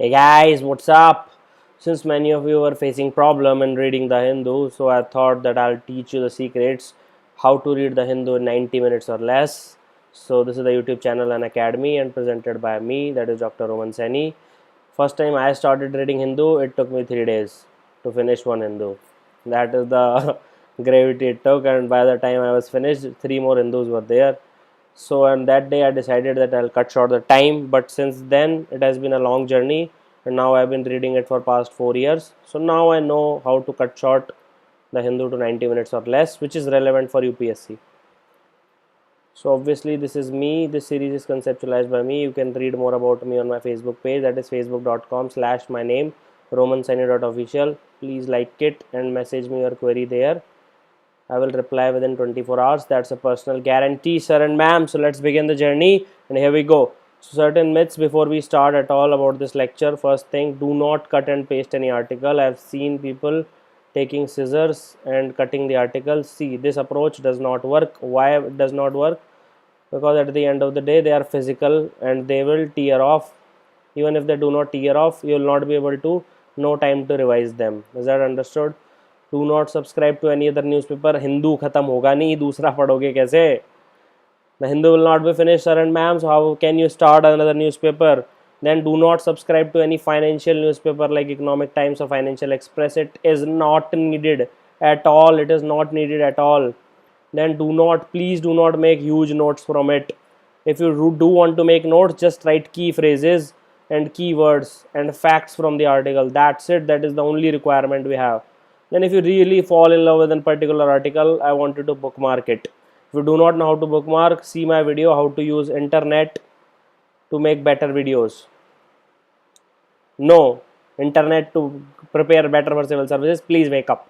Hey guys, what's up? Since many of you are facing problem in reading the Hindu, so I thought that I'll teach you the secrets how to read the Hindu in 90 minutes or less. So this is the YouTube channel and academy and presented by me, that is Dr. Roman Saini. First time I started reading Hindu, it took me 3 days to finish one Hindu. That is the gravity it took, and by the time I was finished, 3 more Hindus were there. So on that day I decided that I'll cut short the time, but since then it has been a long journey, and now I've been reading it for past 4 years. So now I know how to cut short the Hindu to 90 minutes or less, which is relevant for UPSC. So obviously this is me, this series is conceptualized by me. You can read more about me on my Facebook page, that is facebook.com/my name romansaini.official. Please like it and message me your query there. I will reply within 24 hours. That's a personal guarantee, sir and ma'am. So let's begin the journey, and here we go. So certain myths before we start at all about this lecture. First thing, do not cut and paste any article. I've seen people taking scissors and cutting the article. See, this approach does not work. Why it does not work? Because at the end of the day they are physical and they will tear off. Even if they do not tear off, you will not be able to, no time to revise them. Is that understood? Do not subscribe to any other newspaper. Hindu खत्म होगा नहीं, दूसरा पढ़ोगे कैसे? The Hindu will not be finished, sir and ma'am. So how can you start another newspaper? Then do not subscribe to any financial newspaper like Economic Times or Financial Express. It is not needed at all. It is not needed at all. Then please do not make huge notes from it. If you do want to make notes, just write key phrases and keywords and facts from the article. That's it. That is the only requirement we have. Then if you really fall in love with a particular article, I want you to bookmark it. If you do not know how to bookmark, see my video how to use internet to make better videos. No, internet to prepare better for civil services. Please wake up.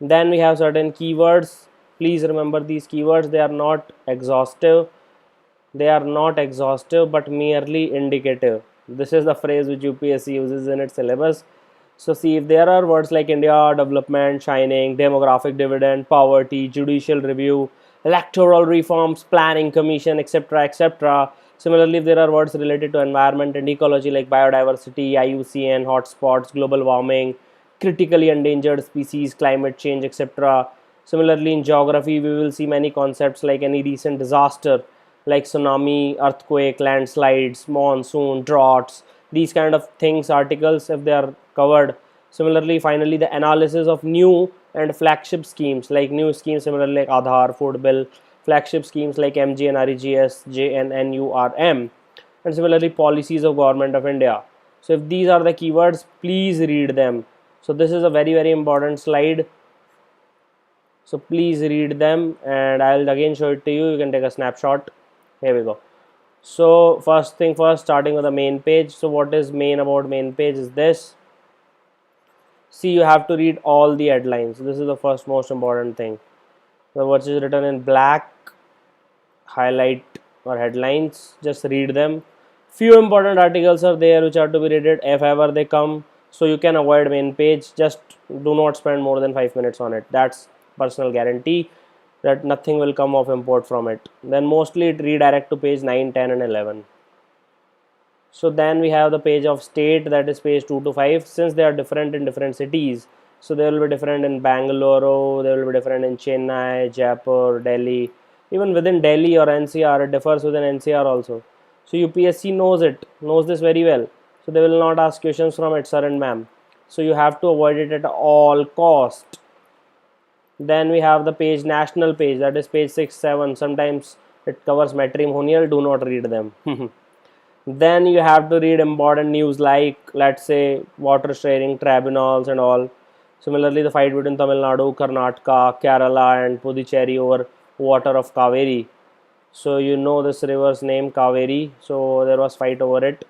Then we have certain keywords. Please remember these keywords. They are not exhaustive. But merely indicative. This is the phrase which UPSC uses in its syllabus. So see, if there are words like India, development, shining, demographic dividend, poverty, judicial review, electoral reforms, planning commission, etc., etc. Similarly, if there are words related to environment and ecology like biodiversity, IUCN, hotspots, global warming, critically endangered species, climate change, etc. Similarly, in geography, we will see many concepts like any recent disaster like tsunami, earthquake, landslides, monsoon, droughts, these kind of things, articles, if they are covered. Similarly, finally, the analysis of new and flagship schemes, like new schemes similarly like Aadhaar, Food Bill, flagship schemes like MGNREGS, JNNURM, and similarly policies of Government of India. So if these are the keywords, please read them. So this is a very important slide. So please read them, and I'll again show it to you. You can take a snapshot. Here we go. So first thing first, starting with the main page. So what is main about main page is this. See, you have to read all the headlines. This is the first most important thing. So what is written in black, highlight or headlines, just read them. Few important articles are there which are to be read if ever they come. So you can avoid main page. Just do not spend more than 5 minutes on it. That's personal guarantee that nothing will come of import from it. Then mostly it redirect to page 9, 10 and 11. So then we have the page of state, that is page 2 to 5. Since they are different in different cities, so they will be different in Bangalore, they will be different in Chennai, Jaipur, Delhi. Even within Delhi or NCR, it differs within NCR also. So UPSC knows this very well. So they will not ask questions from it, sir and ma'am. So you have to avoid it at all cost. Then we have the page, national page, that is page 6, 7. Sometimes it covers matrimonial, do not read them. Then you have to read important news like, let's say, water sharing tribunals and all. Similarly, the fight between Tamil Nadu, Karnataka, Kerala and Puducherry over water of Kaveri. So you know this river's name, Kaveri. So there was fight over it.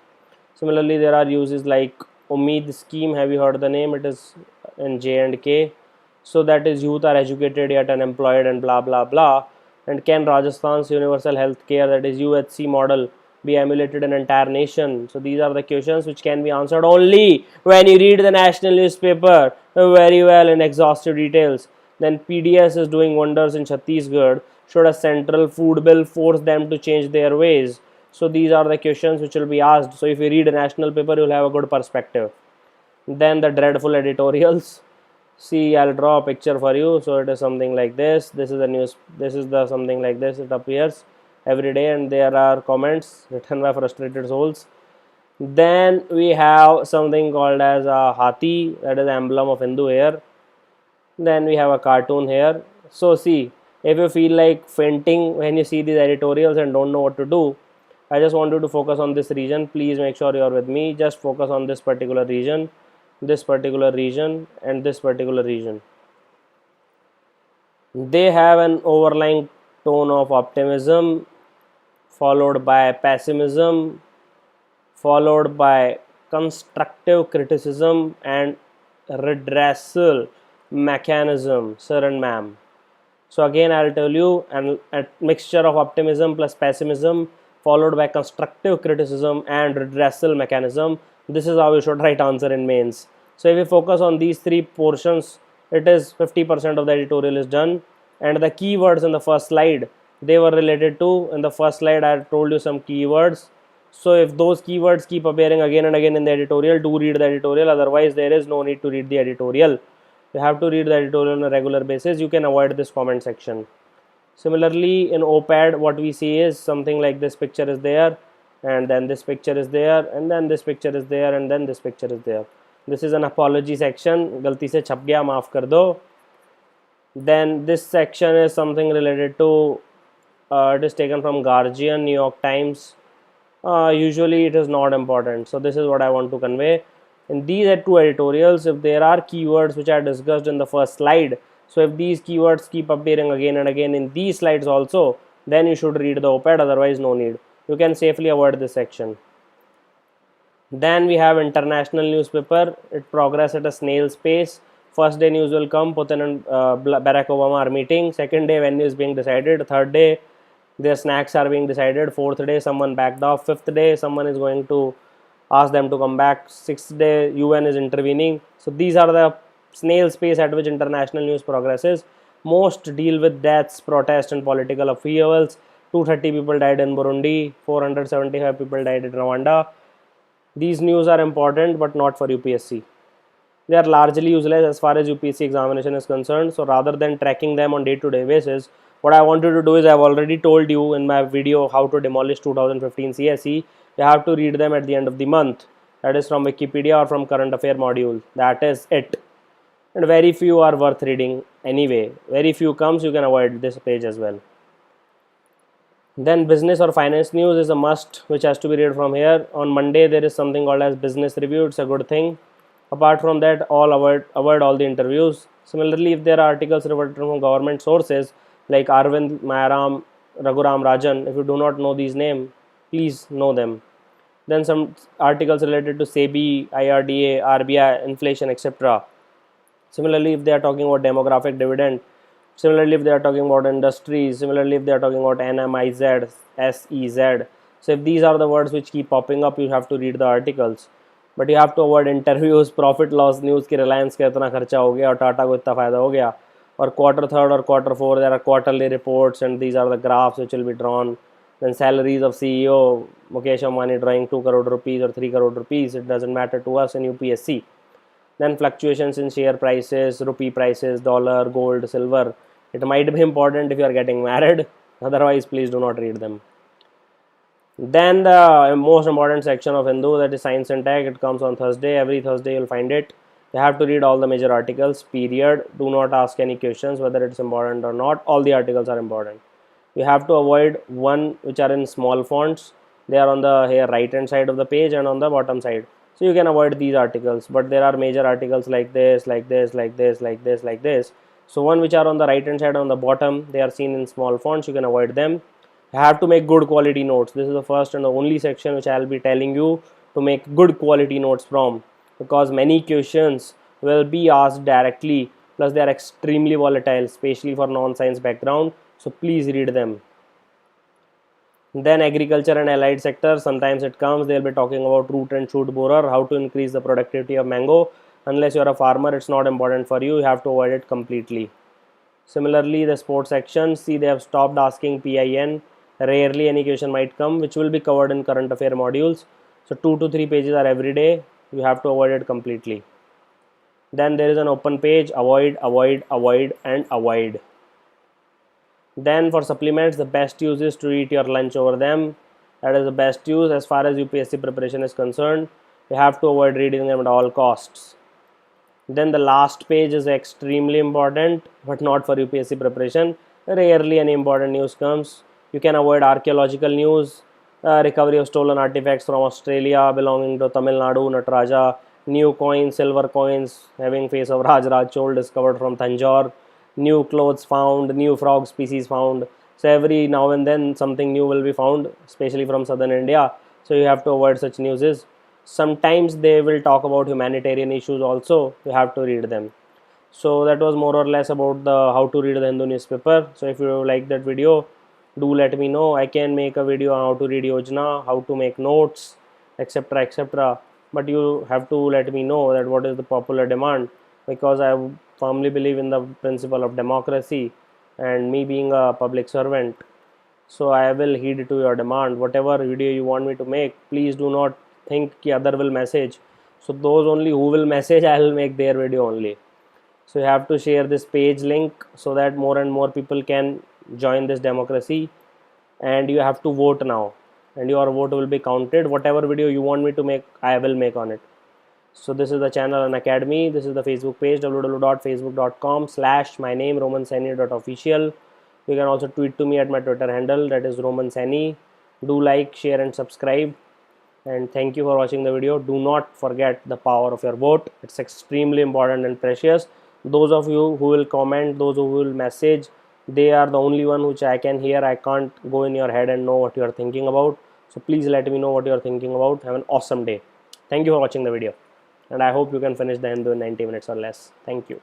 Similarly, there are uses like Umeed scheme. Have you heard the name? It is in J&K. So that is youth are educated yet unemployed and blah blah blah. And can Rajasthan's universal health care, that is UHC model, be emulated in entire nation? So these are the questions which can be answered only when you read the national newspaper very well in exhaustive details. Then PDS is doing wonders in Chhattisgarh. Should a central food bill force them to change their ways? So these are the questions which will be asked. So if you read a national paper, you'll have a good perspective. Then the dreadful editorials. See, I'll draw a picture for you. So it is something like this. This is the news. This is the something like this. It appears every day, and there are comments written by frustrated souls. Then we have something called as a Hathi, that is the emblem of Hindu here. Then we have a cartoon here. So see, if you feel like fainting when you see these editorials and don't know what to do, I just want you to focus on this region. Please make sure you are with me. Just focus on this particular region, this particular region, and this particular region. They have an overlying tone of optimism, followed by pessimism, followed by constructive criticism and redressal mechanism, sir and ma'am. So again, I'll tell you, a mixture of optimism plus pessimism followed by constructive criticism and redressal mechanism. This is how you should write answer in mains. So if you focus on these three portions, it is 50% of the editorial is done. And the keywords in the first slide, they were related to, in the first slide I told you some keywords. So if those keywords keep appearing again and again in the editorial, do read the editorial. Otherwise there is no need to read the editorial. You have to read the editorial on a regular basis. You can avoid this comment section. Similarly, in OPAD, what we see is something like this picture is there, and then this picture is there, and then this picture is there, and then this picture is there. This is an apology section. गलती से छप गया, माफ कर दो. Then this section is something related to, it is taken from Guardian, New York Times. Usually it is not important. So this is what I want to convey. In these two editorials, if there are keywords which are discussed in the first slide, so if these keywords keep appearing again and again in these slides also, then you should read the OPAD, otherwise no need. You can safely avoid this section. Then we have international newspaper. It progress at a snail's pace. First day news will come, Putin and Barack Obama are meeting. Second day venue is being decided. Third day their snacks are being decided. Fourth day someone backed off. Fifth day someone is going to ask them to come back. Sixth day UN is intervening. So these are the snail's pace at which international news progresses. Most deal with deaths, protests and political upheavals. 230 people died in Burundi, 475 people died in Rwanda. These news are important but not for UPSC. They are largely useless as far as UPSC examination is concerned. So rather than tracking them on day-to-day basis, what I want you to do is, I have already told you in my video how to demolish 2015 CSE. You have to read them at the end of the month. That is from Wikipedia or from current affair module. That is it. And very few are worth reading anyway. Very few comes, you can avoid this page as well. Then business or finance news is a must which has to be read from here. On Monday there is something called as business review. It's a good thing. Apart from that, avoid all the interviews. Similarly, if there are articles reported from government sources like Arvind Mayaram, Raghuram Rajan, if you do not know these names, please know them. Then some articles related to SEBI, IRDA, RBI, inflation, etc. Similarly, if they are talking about demographic dividend, similarly if they are talking about industries, similarly if they are talking about NMIZ, SEZ. So if these are the words which keep popping up, you have to read the articles. But you have to avoid interviews, profit loss news कि Reliance का इतना खर्चा हो गया और टाटा को इतना फायदा हो गया. Or quarter third or quarter four, there are quarterly reports and these are the graphs which will be drawn. Then salaries of CEO Mukesh Ambani drawing 2 crore rupees or 3 crore rupees. It doesn't matter to us in UPSC. Then fluctuations in share prices, rupee prices, dollar, gold, silver. It might be important if you are getting married. Otherwise, please do not read them. Then the most important section of Hindu, that is science and tech. It comes on Thursday. Every Thursday you'll find it. You have to read all the major articles, period. Do not ask any questions whether it's important or not. All the articles are important. You have to avoid one which are in small fonts. They are on the here right hand side of the page and on the bottom side. So you can avoid these articles. But there are major articles like this, like this, like this, like this, like this. So one which are on the right hand side on the bottom, they are seen in small fonts. You can avoid them. You have to make good quality notes. This is the first and the only section which I will be telling you to make good quality notes from, because many questions will be asked directly, plus they are extremely volatile, especially for non-science background. So please read them. Then agriculture and allied sector, sometimes it comes, they will be talking about root and shoot borer, how to increase the productivity of mango. Unless you are a farmer, it's not important for you. You have to avoid it completely. Similarly, the sports section, see they have stopped asking PIN. Rarely any question might come which will be covered in current affair modules. So 2 to 3 pages are every day. You have to avoid it completely. Then there is an open page, avoid, avoid, avoid, and avoid. Then for supplements, the best use is to eat your lunch over them. That is the best use as far as UPSC preparation is concerned. You have to avoid reading them at all costs. Then the last page is extremely important, but not for UPSC preparation. Rarely any important news comes. You can avoid archaeological news, recovery of stolen artifacts from Australia belonging to Tamil Nadu, Nataraja, new coins, silver coins having face of Raj Chol discovered from Tanjore, new clothes found, new frog species found. So every now and then something new will be found, especially from southern India. So you have to avoid such news. Sometimes they will talk about humanitarian issues also. You have to read them. So that was more or less about the how to read the Hindu newspaper. So if you like that video, do let me know. I can make a video on how to read Yojana, how to make notes, etc., etc. But you have to let me know that what is the popular demand, because I firmly believe in the principle of democracy and me being a public servant. So I will heed to your demand. Whatever video you want me to make, please do not think ki other will message. So those only who will message, I will make their video only. So you have to share this page link so that more and more people can join this democracy. And you have to vote now, and your vote will be counted. Whatever video you want me to make, I will make on it. So this is the channel and academy. This is the Facebook page, www.facebook.com/my name romansaini.official. You can also tweet to me at my Twitter handle, that is romansaini. Do like, share and subscribe, and thank you for watching the video. Do not forget the power of your vote. It's extremely important and precious. Those of you who will comment, those who will message, they are the only one which I can hear. I can't go in your head and know what you are thinking about. So please let me know what you are thinking about. Have an awesome day. Thank you for watching the video, and I hope you can finish the Hindu in 90 minutes or less. Thank you.